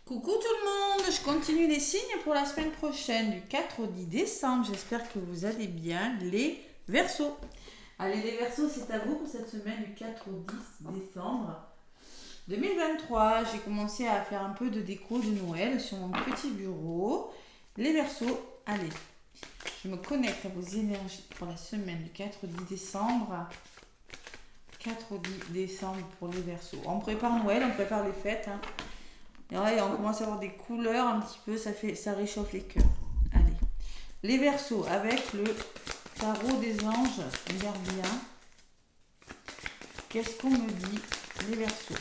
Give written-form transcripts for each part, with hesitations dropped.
Coucou tout le monde, je continue les signes pour la semaine prochaine du 4 au 10 décembre. J'espère que vous allez bien les Verseaux. Allez les Verseaux, c'est à vous pour cette semaine du 4 au 10 décembre 2023. J'ai commencé à faire un peu de déco de Noël sur mon petit bureau. Les Verseaux, allez, je me connecte à vos énergies pour la semaine du 4 au 10 décembre. 4 au 10 décembre pour les Verseaux. On prépare Noël, on prépare les fêtes. Et là, on commence à avoir des couleurs un petit peu, ça réchauffe les cœurs. Allez. Les Verseaux avec le tarot des anges. Regarde bien. Qu'est-ce qu'on me dit, les Verseaux?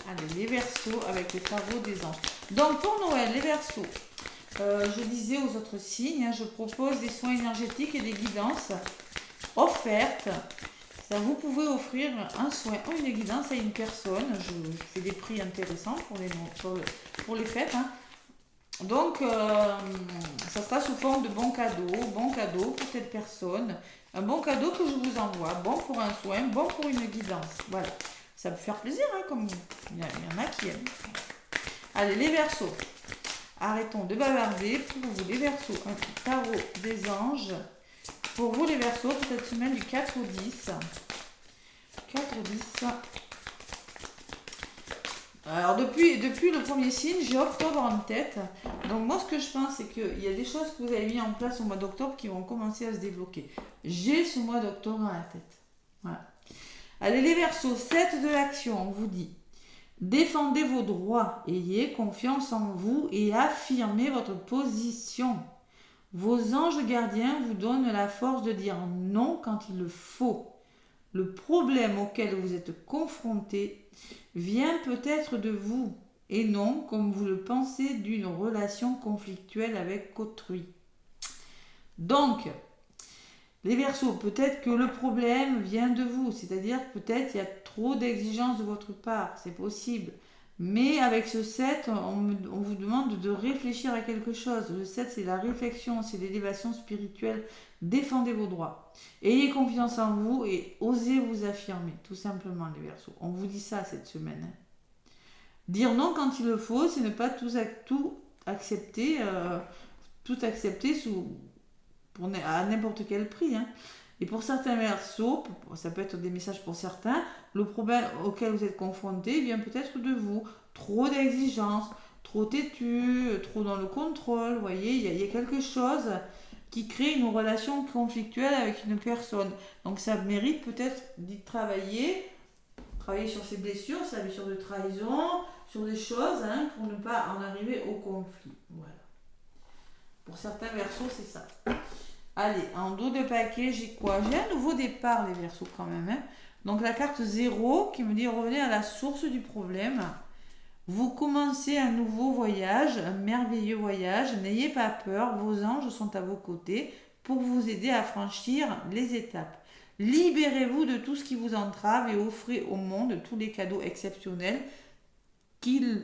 Allez, les Verseaux avec le tarot des anges. Donc pour Noël, les Verseaux. Je disais aux autres signes, je propose des soins énergétiques et des guidances offertes. Ça, vous pouvez offrir un soin ou une guidance à une personne. Je fais des prix intéressants pour les fêtes. Donc, ça sera sous forme de bon cadeau pour cette personne. Un bon cadeau que je vous envoie, bon pour un soin, bon pour une guidance. Voilà, ça peut faire plaisir, comme il y en a qui aiment. Allez, les Verseaux. Arrêtons de bavarder. Pour vous les Verseaux, un tarot des anges. Pour vous les Verseaux, pour cette semaine du 4 au 10. 4 au 10. Alors depuis le premier signe, j'ai octobre en tête. Donc moi ce que je pense, c'est qu'il y a des choses que vous avez mis en place au mois d'octobre qui vont commencer à se débloquer. J'ai ce mois d'octobre dans la tête. Voilà. Allez les Verseaux, 7 de l'action, on vous dit. Défendez vos droits, ayez confiance en vous et affirmez votre position. Vos anges gardiens vous donnent la force de dire non quand il le faut. Le problème auquel vous êtes confronté vient peut-être de vous et non, comme vous le pensez, d'une relation conflictuelle avec autrui. Donc, les Verseaux, peut-être que le problème vient de vous, c'est-à-dire peut-être il y a trop d'exigences de votre part, c'est possible. Mais avec ce 7, on vous demande de réfléchir à quelque chose. Le 7, c'est la réflexion, c'est l'élévation spirituelle. Défendez vos droits. Ayez confiance en vous et osez vous affirmer, tout simplement, les Verseaux. On vous dit ça cette semaine. Dire non quand il le faut, c'est ne pas tout accepter, à n'importe quel prix. Et pour certains Verseaux, ça peut être des messages pour certains, le problème auquel vous êtes confronté vient peut-être de vous. Trop d'exigences, trop têtu, trop dans le contrôle. Vous voyez, il y a quelque chose qui crée une relation conflictuelle avec une personne. Donc ça mérite peut-être d'y travailler sur ses blessures, sa blessure de trahison, sur des choses pour ne pas en arriver au conflit. Voilà. Pour certains Verseaux, c'est ça. Allez, en dos de paquet, j'ai quoi? J'ai un nouveau départ, les Verseaux, quand même. Donc la carte 0 qui me dit revenez à la source du problème. Vous commencez un nouveau voyage, un merveilleux voyage. N'ayez pas peur, vos anges sont à vos côtés pour vous aider à franchir les étapes. Libérez-vous de tout ce qui vous entrave et offrez au monde tous les cadeaux exceptionnels que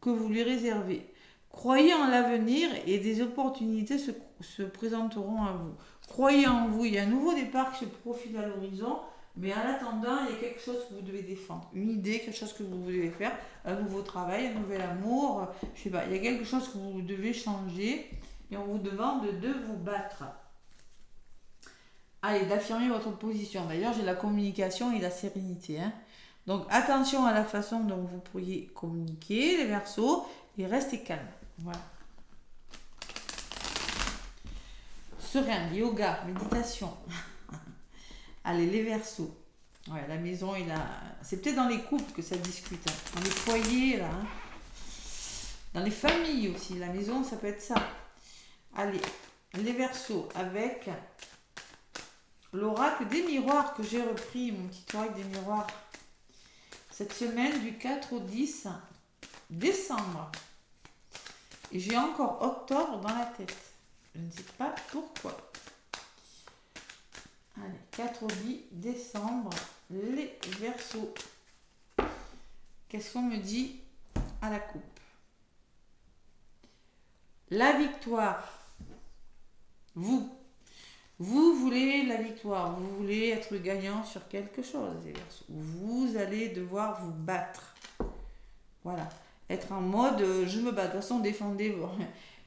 vous lui réservez. Croyez en l'avenir et des opportunités se présenteront à vous. Croyez en vous, il y a un nouveau départ qui se profile à l'horizon, mais en attendant, il y a quelque chose que vous devez défendre. Une idée, quelque chose que vous devez faire, un nouveau travail, un nouvel amour, je sais pas, il y a quelque chose que vous devez changer et on vous demande de vous battre. Allez, d'affirmer votre position. D'ailleurs, j'ai la communication et la sérénité. Donc, attention à la façon dont vous pourriez communiquer, les Verseaux, et restez calme. Voilà. Serein, yoga, méditation. Allez, les Verseaux. Ouais, la maison et c'est peut-être dans les couples que ça discute. Dans les foyers, là. Dans les familles aussi. La maison, ça peut être ça. Allez, les Verseaux avec l'oracle des miroirs que j'ai repris, mon petit oracle des miroirs. Cette semaine du 4 au 10 décembre. Et j'ai encore octobre dans la tête. Je ne sais pas pourquoi. Allez, 4 au 10 décembre, les Verseaux. Qu'est-ce qu'on me dit à la coupe? La victoire. Vous Vous voulez la victoire, vous voulez être gagnant sur quelque chose, les Verseaux. Vous allez devoir vous battre. Voilà. Être en mode je me bats. De toute façon, défendez.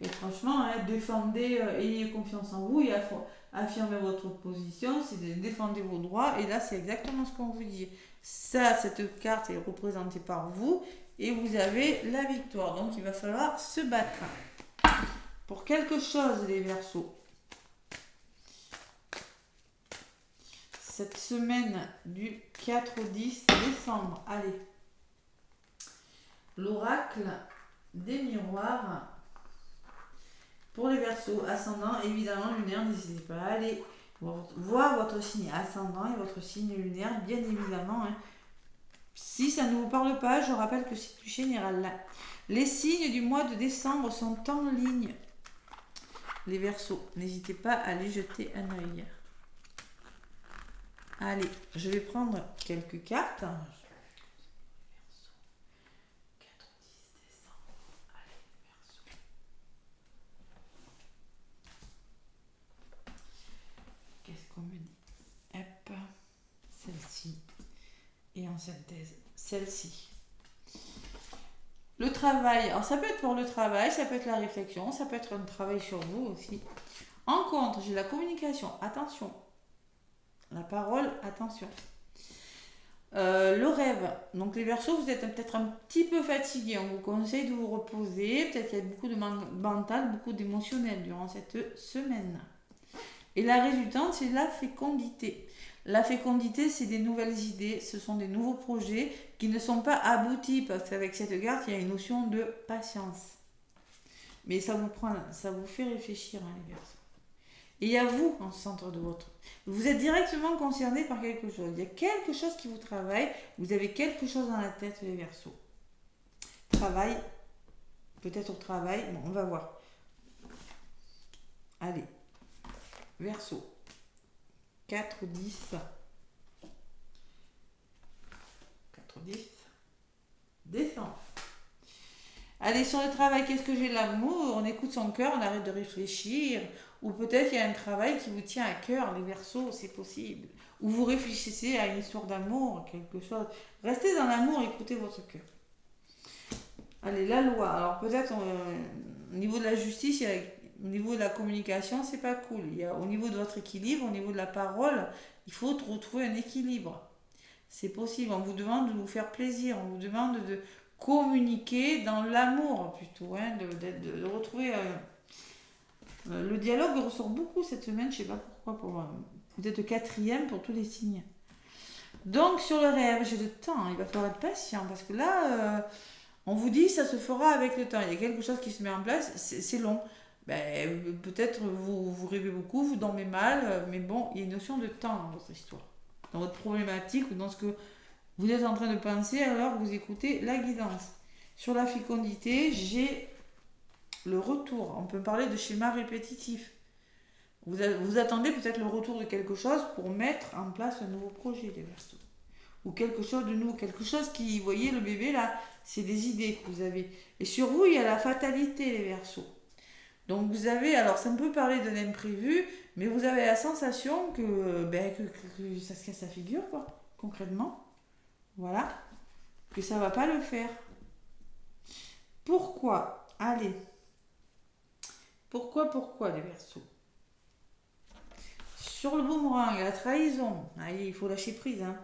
Et franchement, hein, défendez, ayez confiance en vous et affirmez votre position, c'est de défendre vos droits. Et là, c'est exactement ce qu'on vous dit. Ça, cette carte est représentée par vous et vous avez la victoire. Donc, il va falloir se battre pour quelque chose, les Verseaux. Cette semaine du 4 au 10 décembre. Allez. L'oracle des miroirs. Pour les Verseaux, ascendant, évidemment, lunaire, n'hésitez pas à aller voir votre signe ascendant et votre signe lunaire, bien évidemment. Hein. Si ça ne vous parle pas, je rappelle que c'est du général là. Les signes du mois de décembre sont en ligne. Les Verseaux, n'hésitez pas à aller jeter un œil. Allez, je vais prendre quelques cartes. Qu'est-ce qu'on me dit? Hop, celle-ci. Et en synthèse, celle-ci. Le travail, alors ça peut être pour le travail, ça peut être la réflexion, ça peut être un travail sur vous aussi. En contre, j'ai la communication, attention. La parole, attention. Le rêve, donc les Verseaux, vous êtes peut-être un petit peu fatigué, on vous conseille de vous reposer, peut-être qu'il y a beaucoup de mental, beaucoup d'émotionnel durant cette semaine. Et la résultante, c'est la fécondité. La fécondité, c'est des nouvelles idées, ce sont des nouveaux projets qui ne sont pas aboutis, parce qu'avec cette carte, il y a une notion de patience. Mais ça vous fait réfléchir, hein, les Verseaux. Et il y a vous en centre de votre. Vous êtes directement concerné par quelque chose. Il y a quelque chose qui vous travaille, vous avez quelque chose dans la tête, les Verseaux. Travail, peut-être au travail, bon, on va voir. Allez. Verseau. 4, 10. 4, 10. Descend. Allez, sur le travail, qu'est-ce que j'ai? L'amour, on écoute son cœur, on arrête de réfléchir. Ou peut-être il y a un travail qui vous tient à cœur, les Verseaux, c'est possible. Ou vous réfléchissez à une histoire d'amour, quelque chose. Restez dans l'amour, écoutez votre cœur. Allez, la loi. Alors peut-être au niveau de la justice, au niveau de la communication, c'est pas cool. Au niveau de votre équilibre, au niveau de la parole, il faut retrouver un équilibre. C'est possible. On vous demande de vous faire plaisir. On vous demande de communiquer dans l'amour plutôt. Hein, de retrouver... le dialogue ressort beaucoup cette semaine. Je sais pas pourquoi. Vous êtes 4e pour tous les signes. Donc sur le rêve, j'ai le temps. Il va falloir être patient parce que là... on vous dit ça se fera avec le temps. Il y a quelque chose qui se met en place, c'est long. Peut-être vous rêvez beaucoup, vous dormez mal, mais bon, il y a une notion de temps dans votre histoire. Dans votre problématique ou dans ce que vous êtes en train de penser alors que vous écoutez la guidance. Sur la fécondité, j'ai le retour. On peut parler de schéma répétitif. Vous attendez peut-être le retour de quelque chose pour mettre en place un nouveau projet, les Verseaux. Ou quelque chose de nouveau, quelque chose qui, vous voyez le bébé là, c'est des idées que vous avez. Et sur vous, il y a la fatalité, les Verseaux. Donc vous avez, alors ça me peut parler d'un imprévu, mais vous avez la sensation que ça se casse la figure, quoi, concrètement. Voilà. Que ça va pas le faire. Pourquoi? Allez. Pourquoi les Verseaux? Sur le boomerang, la trahison. Allez, il faut lâcher prise, hein.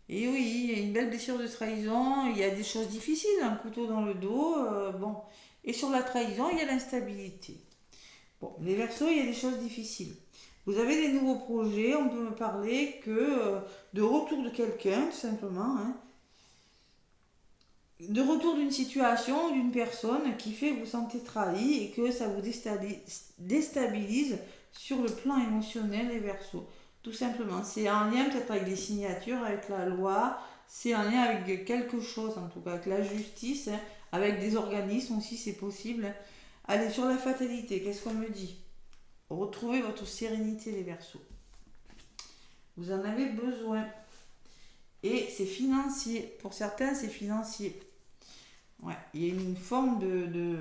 Et oui, il y a une belle blessure de trahison, il y a des choses difficiles, un couteau dans le dos, bon. Et sur la trahison, il y a l'instabilité. Bon, les Verseaux, il y a des choses difficiles. Vous avez des nouveaux projets, on peut me parler que de retour de quelqu'un, tout simplement. Hein. De retour d'une situation, d'une personne qui fait que vous vous sentez trahi et que ça vous déstabilise sur le plan émotionnel, les Verseaux. Tout simplement, c'est en lien peut-être avec des signatures, avec la loi, c'est en lien avec quelque chose, en tout cas avec la justice, hein, avec des organismes aussi, c'est possible. Allez, sur la fatalité, qu'est-ce qu'on me dit? Retrouvez votre sérénité, les Verseaux. Vous en avez besoin. Et c'est financier. Pour certains, c'est financier. Ouais, il y a une forme de...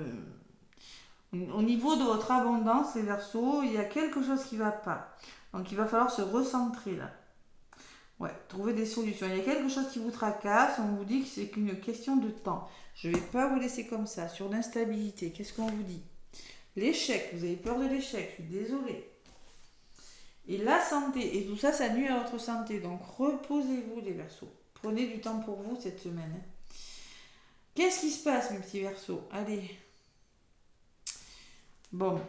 Au niveau de votre abondance, les Verseaux, il y a quelque chose qui ne va pas. Donc il va falloir se recentrer là. Ouais, trouver des solutions. Il y a quelque chose qui vous tracasse, on vous dit que c'est qu'une question de temps. Je ne vais pas vous laisser comme ça, sur l'instabilité. Qu'est-ce qu'on vous dit? L'échec, vous avez peur de l'échec, je suis désolée. Et la santé, et tout ça, ça nuit à votre santé. Donc reposez-vous les Verseaux. Prenez du temps pour vous cette semaine. Qu'est-ce qui se passe mes petits Verseaux? Allez. Bon,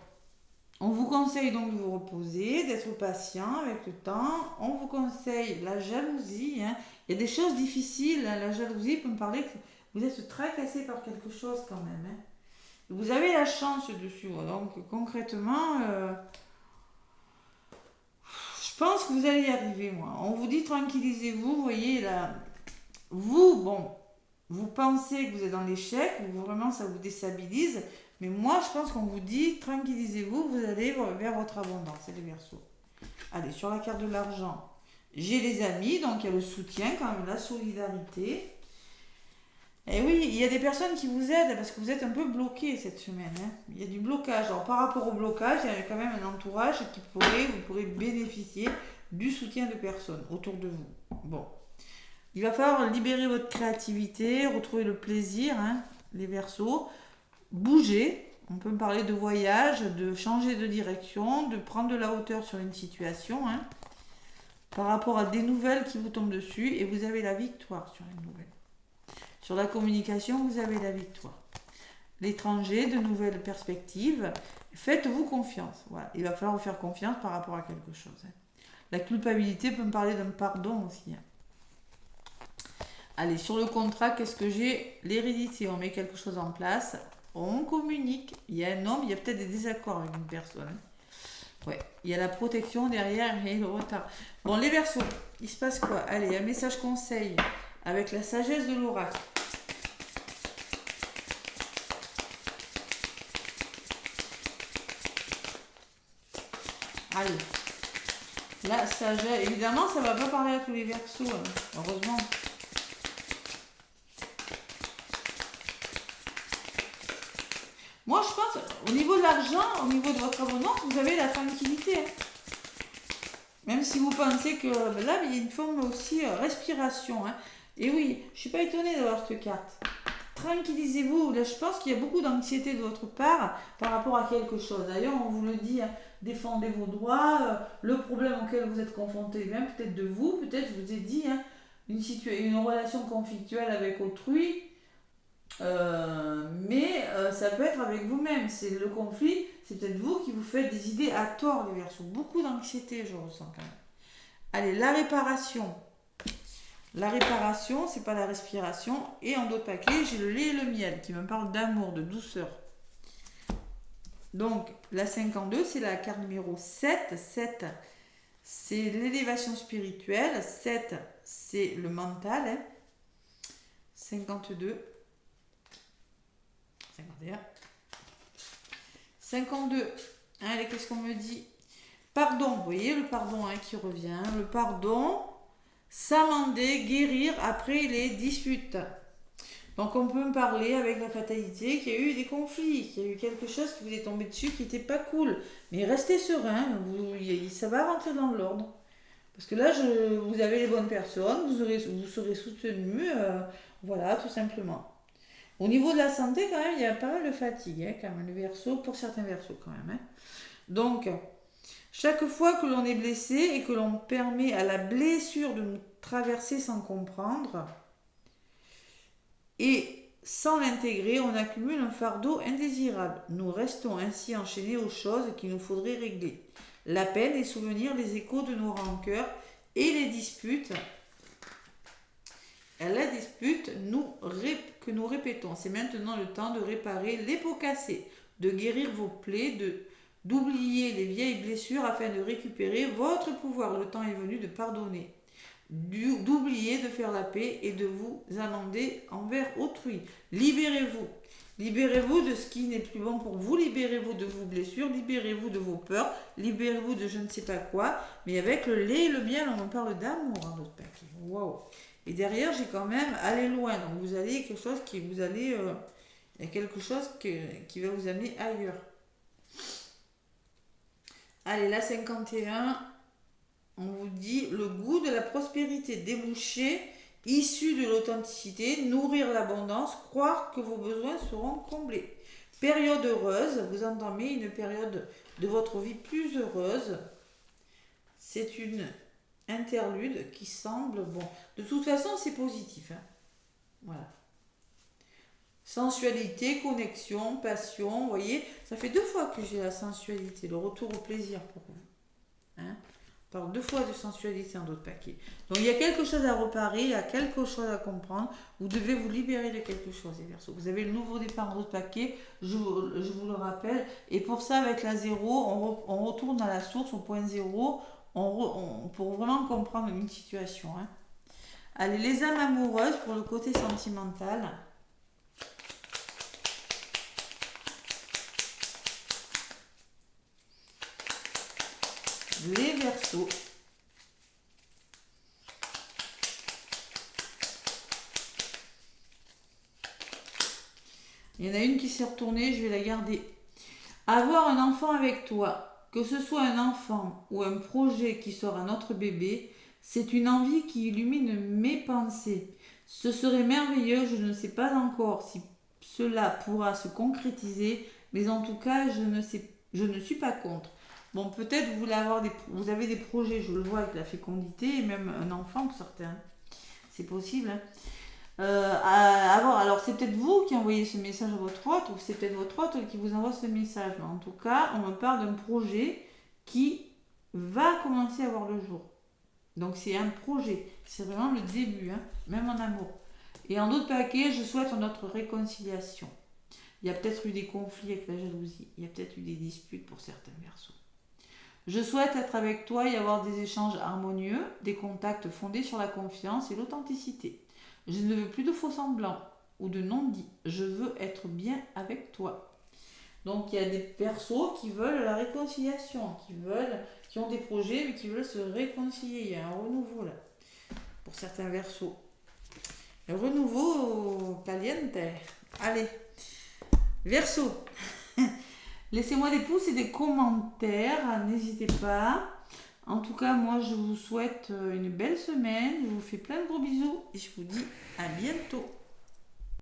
on vous conseille donc de vous reposer, d'être patient avec le temps. On vous conseille la jalousie. Il y a des choses difficiles. La jalousie peut me parler que vous êtes tracassé par quelque chose quand même. Vous avez la chance dessus. Donc concrètement, je pense que vous allez y arriver. Moi. On vous dit tranquillisez-vous. Vous voyez là, vous pensez que vous êtes dans l'échec. Vraiment, ça vous déstabilise. Mais moi, je pense qu'on vous dit, tranquillisez-vous, vous allez vers votre abondance, c'est les Verseaux. Allez, sur la carte de l'argent, j'ai les amis, donc il y a le soutien, quand même, la solidarité. Et oui, il y a des personnes qui vous aident parce que vous êtes un peu bloqué cette semaine. Il y a du blocage. Alors, par rapport au blocage, il y a quand même un entourage vous pourrez bénéficier du soutien de personnes autour de vous. Bon. Il va falloir libérer votre créativité, retrouver le plaisir, les Verseaux. Bouger, on peut me parler de voyage, de changer de direction, de prendre de la hauteur sur une situation, par rapport à des nouvelles qui vous tombent dessus, et vous avez la victoire sur les nouvelles. Sur la communication, vous avez la victoire. L'étranger, de nouvelles perspectives, faites-vous confiance. Voilà. Il va falloir vous faire confiance par rapport à quelque chose. La culpabilité peut me parler d'un pardon aussi. Allez, sur le contrat, qu'est-ce que j'ai? L'hérédité, on met quelque chose en place. On communique. Il y a un homme, il y a peut-être des désaccords avec une personne. Ouais, il y a la protection derrière et le retard. Bon, les Verseaux, il se passe quoi? Allez, un message conseil avec la sagesse de l'oracle. Allez, la sagesse. Évidemment, ça ne va pas parler à tous les Verseaux, heureusement. Moi, je pense, au niveau de l'argent, au niveau de votre abondance, vous avez la tranquillité. Même si vous pensez que là, il y a une forme aussi respiration. Et oui, je ne suis pas étonnée d'avoir cette carte. Tranquillisez-vous. Là, je pense qu'il y a beaucoup d'anxiété de votre part par rapport à quelque chose. D'ailleurs, on vous le dit, défendez vos droits. Le problème auquel vous êtes confronté, même peut-être de vous, peut-être je vous ai dit, une relation conflictuelle avec autrui. Mais ça peut être avec vous-même. C'est le conflit, c'est peut-être vous qui vous faites des idées à tort, les Verseaux. Beaucoup d'anxiété, je ressens quand même. Allez, la réparation. La réparation, c'est pas la respiration. Et en d'autres paquets, j'ai le lait et le miel qui me parle d'amour, de douceur. Donc, la 52, c'est la carte numéro 7. 7, c'est l'élévation spirituelle. 7, c'est le mental. 52. 51. 52. Allez, qu'est-ce qu'on me dit? Pardon, vous voyez le pardon qui revient. Le pardon, s'amender, guérir après les disputes. Donc on peut me parler avec la fatalité qu'il y a eu des conflits, qu'il y a eu quelque chose qui vous est tombé dessus qui n'était pas cool. Mais restez serein, ça va rentrer dans l'ordre. Parce que là, vous avez les bonnes personnes, vous serez soutenu, voilà, tout simplement. Au niveau de la santé, quand même, il y a pas mal de fatigue, quand même, le Verseau, pour certains Verseaux, quand même. Donc, chaque fois que l'on est blessé et que l'on permet à la blessure de nous traverser sans comprendre et sans l'intégrer, on accumule un fardeau indésirable. Nous restons ainsi enchaînés aux choses qu'il nous faudrait régler. La peine, les souvenirs, les échos de nos rancœurs et les disputes. La dispute que nous répétons. C'est maintenant le temps de réparer les pots cassés, de guérir vos plaies, d'oublier les vieilles blessures afin de récupérer votre pouvoir. Le temps est venu de pardonner, d'oublier, de faire la paix et de vous amender envers autrui. Libérez-vous. Libérez-vous de ce qui n'est plus bon pour vous, libérez-vous de vos blessures, libérez-vous de vos peurs, libérez-vous de je ne sais pas quoi. Mais avec le lait et le miel, on en parle d'amour dans notre paquet. Waouh! Et derrière, j'ai quand même aller loin. Donc vous allez quelque chose qui vous allez, il y a quelque chose qui va vous amener ailleurs. Allez, la 51, on vous dit le goût de la prospérité, débouché, issu de l'authenticité, nourrir l'abondance, croire que vos besoins seront comblés. Période heureuse, vous entamez une période de votre vie plus heureuse. C'est une interlude qui semble bon. De toute façon, c'est positif. Hein. Voilà. Sensualité, connexion, passion, vous voyez, ça fait 2 fois que j'ai la sensualité, le retour au plaisir pour vous. Hein, on parle 2 fois de sensualité en d'autres paquets. Donc il y a quelque chose à reparer, il y a quelque chose à comprendre, vous devez vous libérer de quelque chose, les Verseaux. Vous avez le nouveau départ en d'autres paquets, je vous le rappelle, et pour ça, avec la 0, on retourne à la source, au point 0, pour vraiment comprendre une situation. Hein. Allez, les âmes amoureuses pour le côté sentimental. Les Verseaux. Il y en a une qui s'est retournée, je vais la garder. Avoir un enfant avec toi, que ce soit un enfant ou un projet qui sort à notre bébé, c'est une envie qui illumine mes pensées. Ce serait merveilleux, je ne sais pas encore si cela pourra se concrétiser, mais en tout cas, je ne suis pas contre. Bon, peut-être vous avez des projets, je le vois avec la fécondité, et même un enfant pour certains. C'est possible. Hein. Alors c'est peut-être vous qui envoyez ce message à votre hôte, ou c'est peut-être votre hôte qui vous envoie ce message. Mais en tout cas, on me parle d'un projet qui va commencer à voir le jour. Donc c'est un projet, c'est vraiment le début, hein, même en amour. Et en d'autres paquets, je souhaite notre réconciliation. Il y a peut-être eu des conflits avec la jalousie, il y a peut-être eu des disputes pour certains Verseaux. Je souhaite être avec toi et avoir des échanges harmonieux, des contacts fondés sur la confiance et l'authenticité. Je ne veux plus de faux semblants ou de non-dits. Je veux être bien avec toi. Donc il y a des Verseaux qui veulent la réconciliation, qui ont des projets mais qui veulent se réconcilier. Il y a un renouveau là pour certains Verseaux. Le renouveau caliente. Allez, Verseau. Laissez-moi des pouces et des commentaires, n'hésitez pas. En tout cas, moi, je vous souhaite une belle semaine. Je vous fais plein de gros bisous et je vous dis à bientôt.